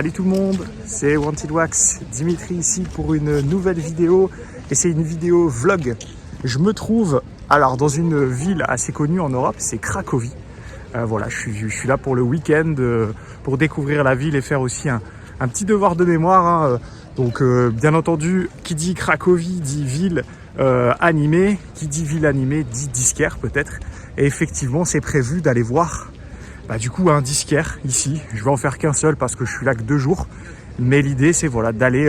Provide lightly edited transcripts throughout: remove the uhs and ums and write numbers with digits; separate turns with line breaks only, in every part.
Salut tout le monde, c'est Wanted Wax, Dimitri ici pour une nouvelle vidéo et c'est une vidéo vlog. Je me trouve alors dans une ville assez connue en Europe, c'est Cracovie. Voilà, je suis là pour le week-end pour découvrir la ville et faire aussi un petit devoir de mémoire. Donc bien entendu, qui dit Cracovie dit ville animée, qui dit ville animée dit disquaire peut-être. Et effectivement, c'est prévu d'aller voir du coup un disquaire ici. Je vais en faire qu'un seul parce que je suis là que 2 jours. Mais l'idée c'est voilà d'aller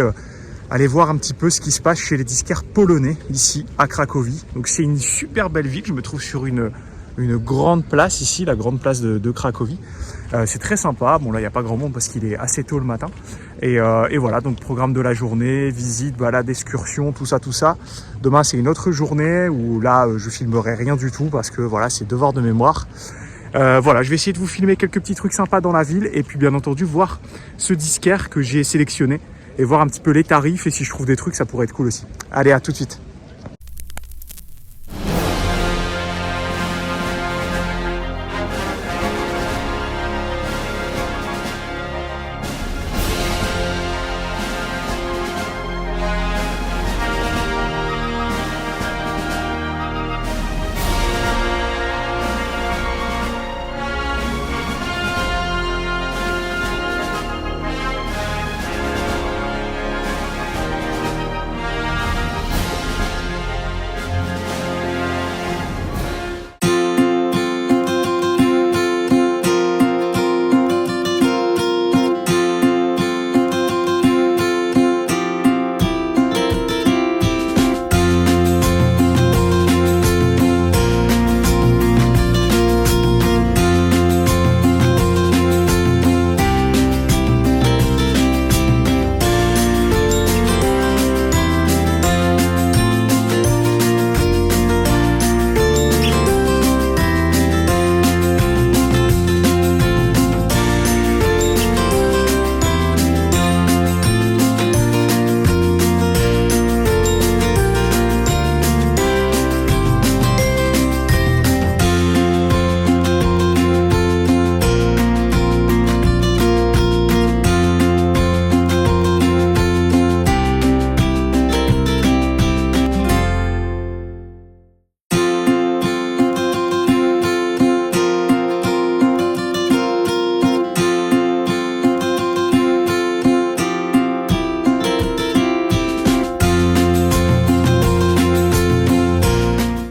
aller voir un petit peu ce qui se passe chez les disquaires polonais ici à Cracovie. Donc c'est une super belle ville, je me trouve sur une grande place ici, la grande place de Cracovie. C'est très sympa. Bon là il n'y a pas grand monde parce qu'il est assez tôt le matin. Et voilà, donc programme de la journée, visite, balade, excursion, tout ça. Demain c'est une autre journée où là je filmerai rien du tout parce que voilà, c'est devoir de mémoire. Voilà, je vais essayer de vous filmer quelques petits trucs sympas dans la ville et puis bien entendu voir ce disquaire que j'ai sélectionné et voir un petit peu les tarifs et si je trouve des trucs ça pourrait être cool aussi. Allez, à tout de suite.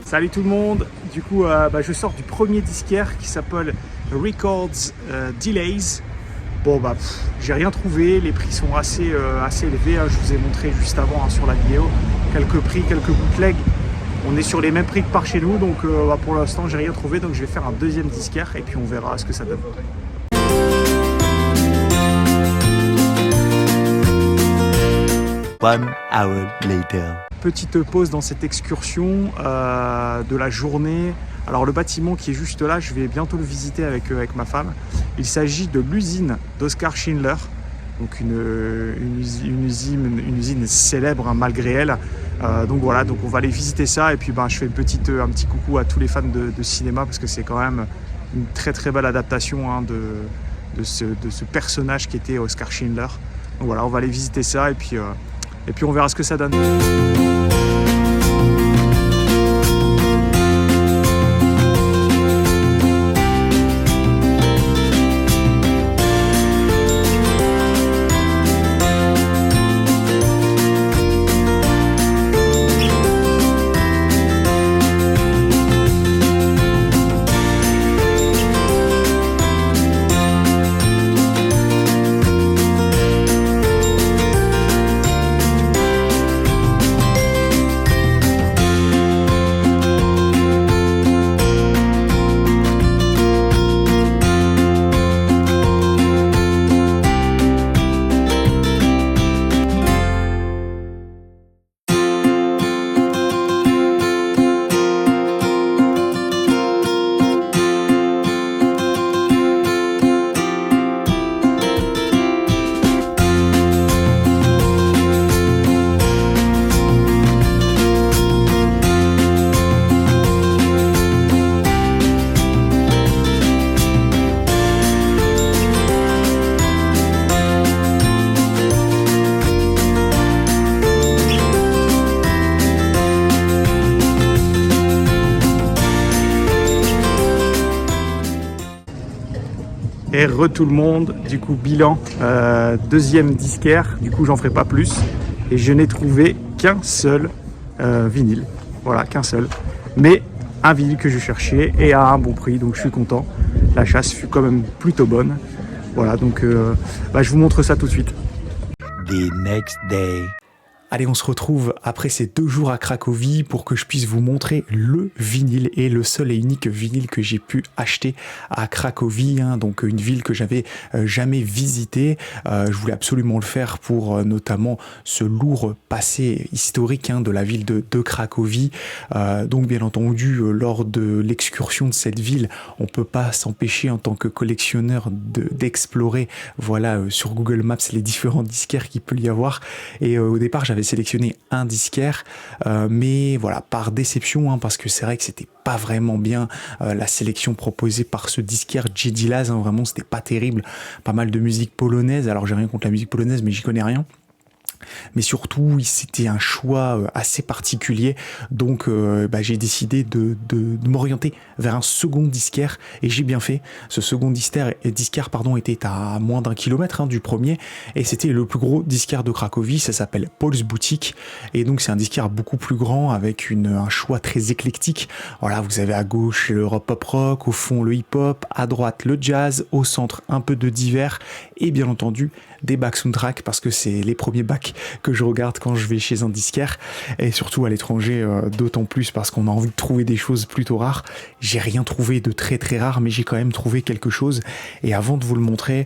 Salut tout le monde, du coup je sors du premier disquaire qui s'appelle Records Delays. Bon j'ai rien trouvé, les prix sont assez élevés, je vous ai montré juste avant sur la vidéo quelques prix, quelques bootlegs. On est sur les mêmes prix que par chez nous, donc pour l'instant j'ai rien trouvé, donc je vais faire un deuxième disquaire et puis on verra ce que ça donne.
One hour later.
Petite pause dans cette excursion de la journée. Alors le bâtiment qui est juste là, je vais bientôt le visiter avec ma femme. Il s'agit de l'usine d'Oskar Schindler, donc une usine célèbre malgré elle. Donc voilà, donc on va aller visiter ça et puis je fais un petit coucou à tous les fans de cinéma parce que c'est quand même une très belle adaptation de ce personnage qui était Oskar Schindler. Donc voilà, on va aller visiter ça et puis on verra ce que ça donne. Et tout le monde, du coup bilan, deuxième disquaire, du coup j'en ferai pas plus. Et je n'ai trouvé qu'un seul vinyle, voilà, qu'un seul. Mais un vinyle que je cherchais et à un bon prix, donc je suis content. La chasse fut quand même plutôt bonne. Voilà, donc je vous montre ça tout de suite.
The next day.
Allez, on se retrouve après ces 2 jours à Cracovie pour que je puisse vous montrer le vinyle et le seul et unique vinyle que j'ai pu acheter à Cracovie, hein, donc une ville que j'avais jamais visitée. Je voulais absolument le faire pour notamment ce lourd passé historique, hein, de la ville de Cracovie. Donc bien entendu, lors de l'excursion de cette ville, on peut pas s'empêcher en tant que collectionneur d'explorer, voilà, sur Google Maps les différents disquaires qu'il peut y avoir. Et au départ, j'avais sélectionné un disquaire, mais voilà, par déception, hein, parce que c'est vrai que c'était pas vraiment bien la sélection proposée par ce disquaire J.D. Laz, hein, vraiment c'était pas terrible, pas mal de musique polonaise. Alors j'ai rien contre la musique polonaise, mais j'y connais rien. Mais surtout, c'était un choix assez particulier, donc j'ai décidé de m'orienter vers un second disquaire, et j'ai bien fait. Ce second disquaire était à moins d'1 kilomètre, hein, du premier, et c'était le plus gros disquaire de Cracovie. Ça s'appelle Paul's Boutique, et donc c'est un disquaire beaucoup plus grand, avec un choix très éclectique. Voilà, vous avez à gauche le pop rock, au fond le hip-hop, à droite le jazz, au centre un peu de divers, et bien entendu des back soundtracks, parce que c'est les premiers backs que je regarde quand je vais chez un disquaire, et surtout à l'étranger, d'autant plus parce qu'on a envie de trouver des choses plutôt rares. J'ai rien trouvé de très très rare, mais j'ai quand même trouvé quelque chose. Et avant de vous le montrer,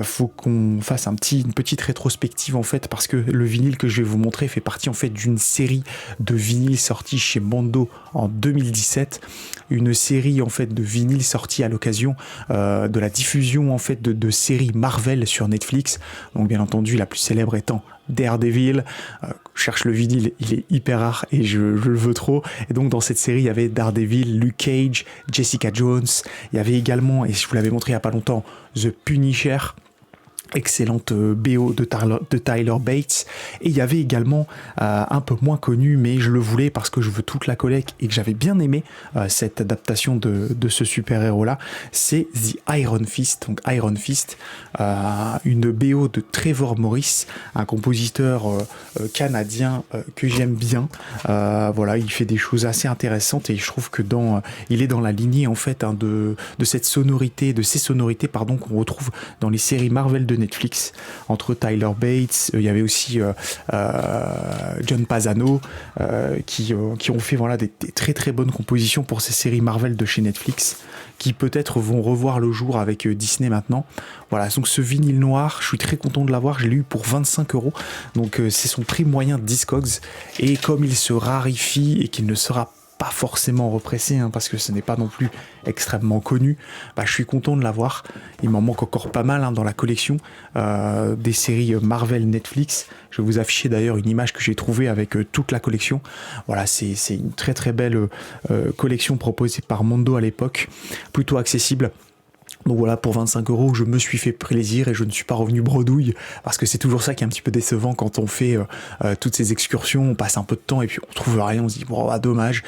faut qu'on fasse une petite rétrospective, en fait, parce que le vinyle que je vais vous montrer fait partie en fait d'une série de vinyles sortis chez Mondo en 2017, une série en fait de vinyles sortis à l'occasion de la diffusion en fait de séries Marvel sur Netflix. Donc bien entendu, la plus célèbre étant Daredevil. Je cherche le vinyle, il est hyper rare et je le veux trop. Et donc dans cette série, il y avait Daredevil, Luke Cage, Jessica Jones. Il y avait également, et je vous l'avais montré il y a pas longtemps, The Punisher. Excellente BO de Tyler Bates. Et il y avait également un peu moins connu, mais je le voulais parce que je veux toute la collecte et que j'avais bien aimé cette adaptation de ce super héros là, c'est The Iron Fist. Donc Iron Fist, une BO de Trevor Morris, un compositeur canadien que j'aime bien. Voilà, il fait des choses assez intéressantes, et je trouve que il est dans la lignée en fait, hein, de ces sonorités qu'on retrouve dans les séries Marvel de Netflix, entre Tyler Bates, il y avait aussi John Pasano, qui ont fait, voilà, des très très bonnes compositions pour ces séries Marvel de chez Netflix, qui peut-être vont revoir le jour avec Disney maintenant. Voilà, donc ce vinyle noir, je suis très content de l'avoir, je l'ai eu pour 25 €, donc c'est son prix moyen de Discogs, et comme il se raréfie et qu'il ne sera pas forcément repressé, hein, parce que ce n'est pas non plus extrêmement connu, je suis content de l'avoir. Il m'en manque encore pas mal, hein, dans la collection des séries Marvel Netflix. Je vais vous afficher d'ailleurs une image que j'ai trouvée avec toute la collection. Voilà, c'est une très très belle collection proposée par Mondo à l'époque, plutôt accessible. Donc voilà, pour 25 €, je me suis fait plaisir et je ne suis pas revenu bredouille, parce que c'est toujours ça qui est un petit peu décevant quand on fait toutes ces excursions. On passe un peu de temps et puis on trouve rien, on se dit bon, dommage.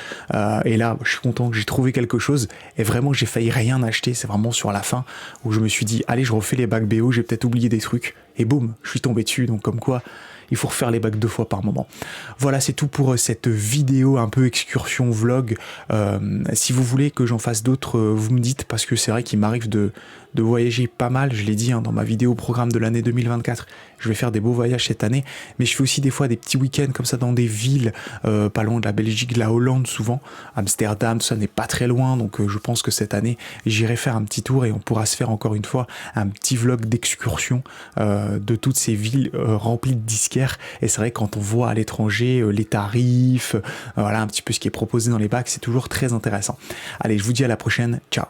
Et là, je suis content que j'ai trouvé quelque chose, et vraiment j'ai failli rien acheter. C'est vraiment sur la fin où je me suis dit allez, je refais les bacs BO, j'ai peut-être oublié des trucs, et boum, je suis tombé dessus. Donc comme quoi, il faut refaire les bacs 2 fois par moment. Voilà, c'est tout pour cette vidéo un peu excursion vlog. Si vous voulez que j'en fasse d'autres, vous me dites, parce que c'est vrai qu'il m'arrive de voyager pas mal. Je l'ai dit, hein, dans ma vidéo programme de l'année 2024, je vais faire des beaux voyages cette année, mais je fais aussi des fois des petits week-ends comme ça dans des villes pas loin de la Belgique, de la Hollande souvent. Amsterdam, tout ça n'est pas très loin, donc je pense que cette année j'irai faire un petit tour et on pourra se faire encore une fois un petit vlog d'excursion de toutes ces villes remplies de disquaires. Et c'est vrai que quand on voit à l'étranger les tarifs, voilà un petit peu ce qui est proposé dans les bacs, c'est toujours très intéressant. Allez, je vous dis à la prochaine, ciao.